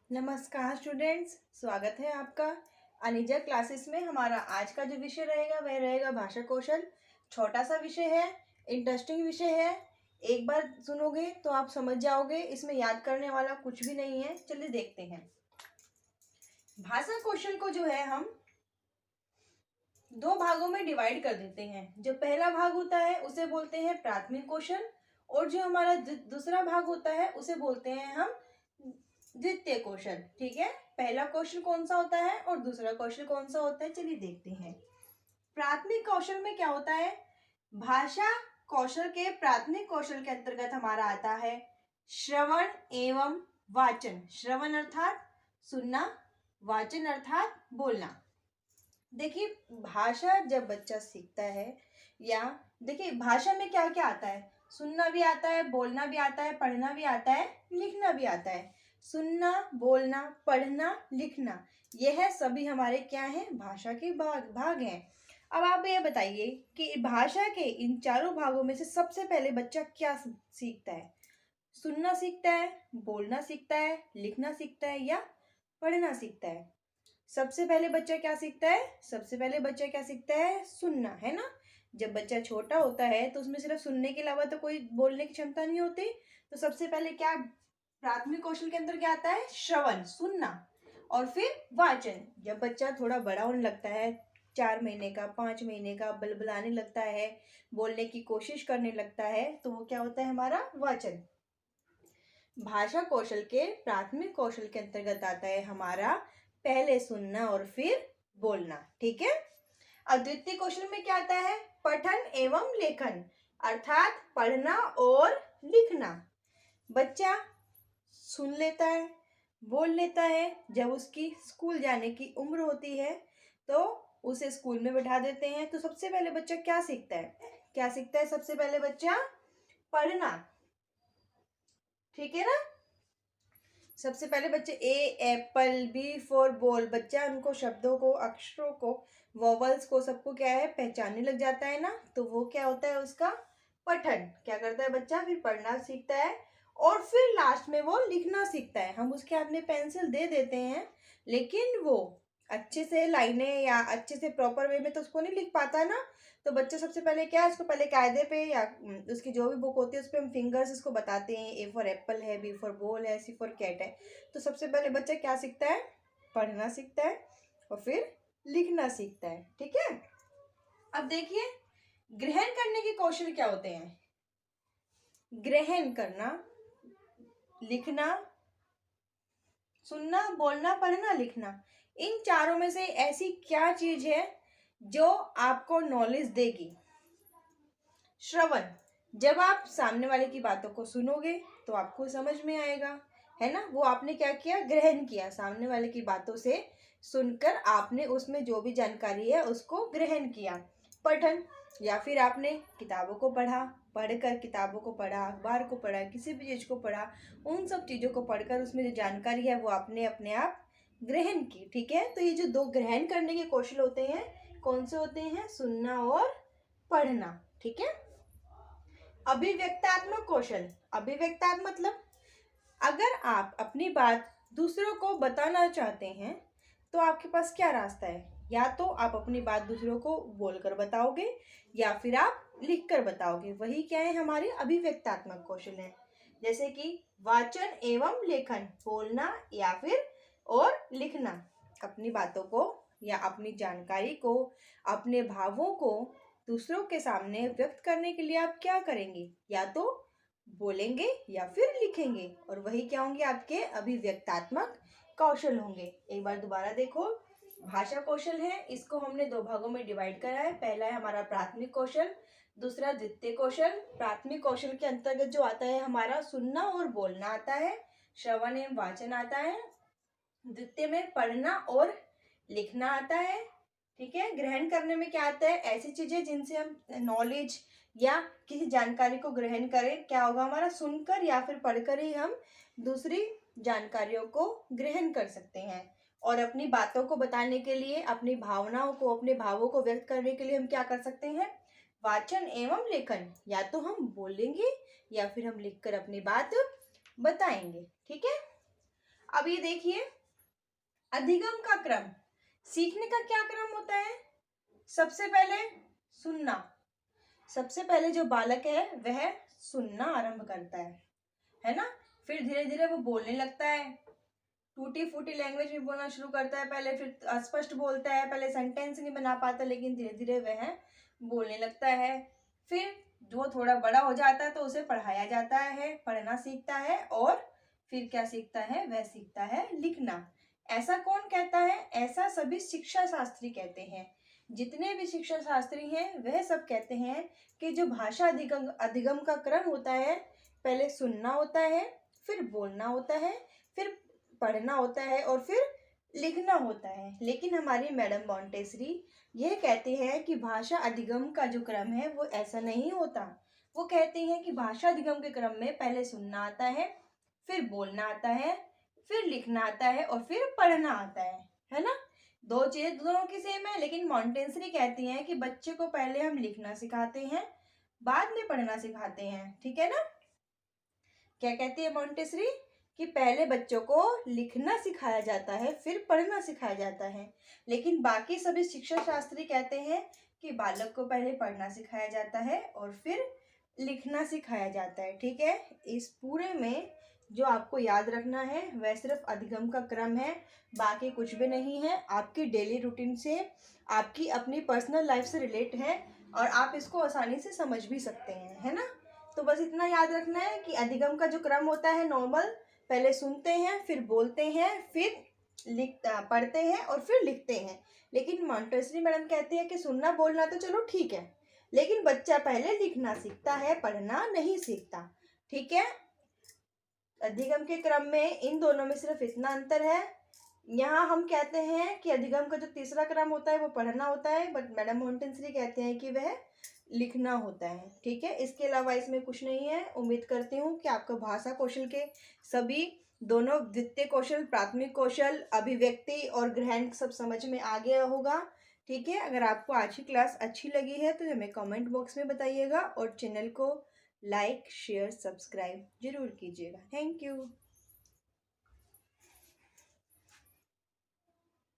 नमस्कार स्टूडेंट्स, स्वागत है आपका अनिजा क्लासेस में। हमारा आज का जो विषय रहेगा वह रहेगा भाषा कौशल। छोटा सा विषय है, इंटरेस्टिंग विषय है। एक बार सुनोगे तो आप समझ जाओगे, इसमें याद करने वाला कुछ भी नहीं है। चलिए देखते हैं। भाषा कौशल को जो है हम दो भागों में डिवाइड कर देते हैं। जो पहला भाग होता है उसे बोलते हैं प्राथमिक कौशल, और जो हमारा दूसरा भाग होता है उसे बोलते हैं हम द्वितीय कौशल। ठीक है, पहला कौशल कौन सा होता है और दूसरा कौशल कौन सा होता है, चलिए देखते हैं। प्राथमिक कौशल में क्या होता है? भाषा कौशल के प्राथमिक कौशल के अंतर्गत हमारा आता है श्रवण एवं वाचन। श्रवण अर्थात सुनना, वाचन अर्थात बोलना। देखिए, भाषा जब बच्चा सीखता है, या देखिए भाषा में क्या क्या आता है? सुनना भी आता है, बोलना भी आता है, पढ़ना भी आता है, लिखना भी आता है। सुनना, बोलना, पढ़ना, लिखना, यह सभी हमारे क्या हैं? भाषा के भाग हैं। अब आप ये बताइए कि भाषा के इन चारों भागों में से सबसे पहले बच्चा क्या सीखता है? सुनना सीखता है, बोलना सीखता है, लिखना सीखता है, या पढ़ना सीखता है? सबसे पहले बच्चा क्या सीखता है? सबसे पहले बच्चा क्या सीखता है? सुनना, है ना। जब बच्चा छोटा होता है तो उसमें सिर्फ सुनने के अलावा तो कोई बोलने की क्षमता नहीं होती। तो सबसे पहले क्या प्राथमिक कौशल के अंदर क्या आता है? श्रवण, सुनना। और फिर वाचन। जब बच्चा थोड़ा बड़ा होने लगता है, 4 महीने का, 5 महीने का, बलबलाने लगता है, बोलने की कोशिश करने लगता है, तो वो क्या होता है? हमारा वाचन। भाषा कौशल के प्राथमिक कौशल के अंतर्गत आता है हमारा पहले सुनना और फिर बोलना। ठीक है। अद्वितीय कौशल में क्या आता है? पठन एवं लेखन, अर्थात पढ़ना और लिखना। बच्चा सुन लेता है, बोल लेता है। जब उसकी स्कूल जाने की उम्र होती है तो उसे स्कूल में बैठा देते हैं। तो सबसे पहले बच्चा क्या सीखता है? क्या सीखता है सबसे पहले बच्चा? पढ़ना। ठीक है ना। सबसे पहले बच्चे ए एप्पल, बी फॉर बॉल, बच्चा उनको शब्दों को, अक्षरों को, वॉवल्स को, सबको क्या है? पहचानने लग जाता है ना। तो वो क्या होता है? उसका पठन। क्या करता है बच्चा? फिर पढ़ना सीखता है, और फिर लास्ट में वो लिखना सीखता है। हम उसके हाथ में पेंसिल दे देते हैं, लेकिन वो अच्छे से लाइनें या अच्छे से प्रॉपर वे में तो उसको नहीं लिख पाता ना। तो बच्चा सबसे पहले क्या है? उसको पहले कायदे पे या उसकी जो भी बुक होती है उस पर हम फिंगर्स इसको बताते हैं। ए फॉर एप्पल है, बी फॉर बॉल है, सी फॉर कैट है। तो सबसे पहले बच्चा क्या सीखता है? पढ़ना सीखता है, और फिर लिखना सीखता है। ठीक है। अब देखिए, ग्रहण करने के कौशल क्या होते हैं? ग्रहण करना, लिखना, सुनना, बोलना, पढ़ना, लिखना, इन चारों में से ऐसी क्या चीज है जो आपको नॉलेज देगी? श्रवण। जब आप सामने वाले की बातों को सुनोगे तो आपको समझ में आएगा, है ना। वो आपने क्या किया? ग्रहण किया। सामने वाले की बातों से सुनकर आपने उसमें जो भी जानकारी है उसको ग्रहण किया। पठन, या फिर आपने किताबों को पढ़ा, पढ़कर किताबों को पढ़ा, अखबार को पढ़ा, किसी भी चीज को पढ़ा, उन सब चीजों को पढ़कर उसमें जो जानकारी है वो आपने अपने आप ग्रहण की। ठीक है। तो ये जो दो ग्रहण करने के कौशल होते हैं, कौन से होते हैं? सुनना और पढ़ना। ठीक है। अभिव्यक्तात्मक कौशल। अभिव्यक्तात्मक मतलब अगर आप अपनी बात दूसरों को बताना चाहते हैं तो आपके पास क्या रास्ता है? या तो आप अपनी बात दूसरों को बोलकर बताओगे, या फिर आप लिखकर बताओगे। वही क्या है? हमारे अभिव्यक्तात्मक कौशल है। जैसे कि वाचन एवं लेखन, बोलना या फिर और लिखना। अपनी बातों को या अपनी जानकारी को, अपने भावों को दूसरों के सामने व्यक्त करने के लिए आप क्या करेंगे? या तो बोलेंगे या फिर लिखेंगे, और वही क्या होंगे? आपके अभिव्यक्तात्मक कौशल होंगे। एक बार दोबारा देखो, भाषा कौशल है, इसको हमने दो भागों में डिवाइड करा है। पहला है हमारा प्राथमिक कौशल, दूसरा द्वितीय कौशल। प्राथमिक कौशल के अंतर्गत जो आता है हमारा सुनना और बोलना आता है, श्रवण एवं वाचन आता है। द्वितीय में पढ़ना और लिखना आता है। ठीक है। ग्रहण करने में क्या आता है? ऐसी चीजें जिनसे हम नॉलेज या किसी जानकारी को ग्रहण करें। क्या होगा हमारा? सुनकर या फिर पढ़कर ही हम दूसरी जानकारियों को ग्रहण कर सकते हैं। और अपनी बातों को बताने के लिए, अपनी भावनाओं को, अपने भावों को व्यक्त करने के लिए हम क्या कर सकते हैं? वाचन एवं लेखन। या तो हम बोलेंगे या फिर हम लिखकर अपनी बात बताएंगे। ठीक है। अब ये देखिए, अधिगम का क्रम, सीखने का क्या क्रम होता है? सबसे पहले सुनना। सबसे पहले जो बालक है वह सुनना आरंभ करता है ना। फिर धीरे धीरे वो बोलने लगता है, टूटी फूटी लैंग्वेज में बोलना शुरू करता है पहले, फिर अस्पष्ट बोलता है, पहले सेंटेंस नहीं बना पाता, लेकिन धीरे धीरे वह बोलने लगता है। फिर जो थोड़ा बड़ा हो जाता है तो उसे पढ़ाया जाता है, पढ़ना सीखता है, और फिर क्या सीखता है? वह सीखता है लिखना। ऐसा कौन कहता है? ऐसा सभी शिक्षा शास्त्री कहते हैं। जितने भी शिक्षा शास्त्री हैं वह सब कहते हैं कि जो भाषा अधिगम अधिगम का क्रम होता है, पहले सुनना होता है, फिर बोलना होता है, फिर पढ़ना होता है, और फिर लिखना होता है। लेकिन हमारी मैडम मॉन्टेसरी यह कहती है कि भाषा अधिगम का जो क्रम है वो ऐसा नहीं होता। वो कहती हैं कि भाषा अधिगम के क्रम में पहले सुनना आता है, फिर बोलना आता है, फिर लिखना आता है, और फिर पढ़ना आता है ना। दो चीजें दोनों की सेम है, लेकिन मॉन्टेसरी कहती हैं कि बच्चे को पहले हम लिखना सिखाते हैं, बाद में पढ़ना सिखाते हैं, ठीक है ना। क्या कहती है मॉन्टेसरी? कि पहले बच्चों को लिखना सिखाया जाता है, फिर पढ़ना सिखाया जाता है। लेकिन बाकी सभी शिक्षा शास्त्री कहते हैं कि बालक को पहले पढ़ना सिखाया जाता है और फिर लिखना सिखाया जाता है, ठीक है। इस पूरे में जो आपको याद रखना है वह सिर्फ अधिगम का क्रम है, बाकी कुछ भी नहीं है। आपकी डेली रूटीन से, आपकी अपनी पर्सनल लाइफ से रिलेट है, और आप इसको आसानी से समझ भी सकते हैं, है ना। तो बस इतना याद रखना है कि अधिगम का जो क्रम होता है नॉर्मल, पहले सुनते हैं, फिर बोलते हैं, फिर पढ़ते हैं, और फिर लिखते हैं। लेकिन मॉन्टेसरी मैडम कहती है कि सुनना बोलना तो चलो ठीक है, लेकिन बच्चा पहले लिखना सीखता है, पढ़ना नहीं सीखता, ठीक है। अधिगम के क्रम में इन दोनों में सिर्फ इतना अंतर है। यहाँ हम कहते हैं कि अधिगम का जो तीसरा क्रम होता है वो पढ़ना होता है, बट मैडम मॉन्टेसरी कहते हैं कि वह लिखना होता है, ठीक है। इसके अलावा इसमें कुछ नहीं है। उम्मीद करती हूँ कि आपको भाषा कौशल के सभी दोनों द्वितीय कौशल, प्राथमिक कौशल, अभिव्यक्ति और ग्रहण सब समझ में आ गया होगा, ठीक है। अगर आपको आज की क्लास अच्छी लगी है तो हमें कमेंट बॉक्स में बताइएगा, और चैनल को लाइक, शेयर, सब्सक्राइब जरूर कीजिएगा। Thank you.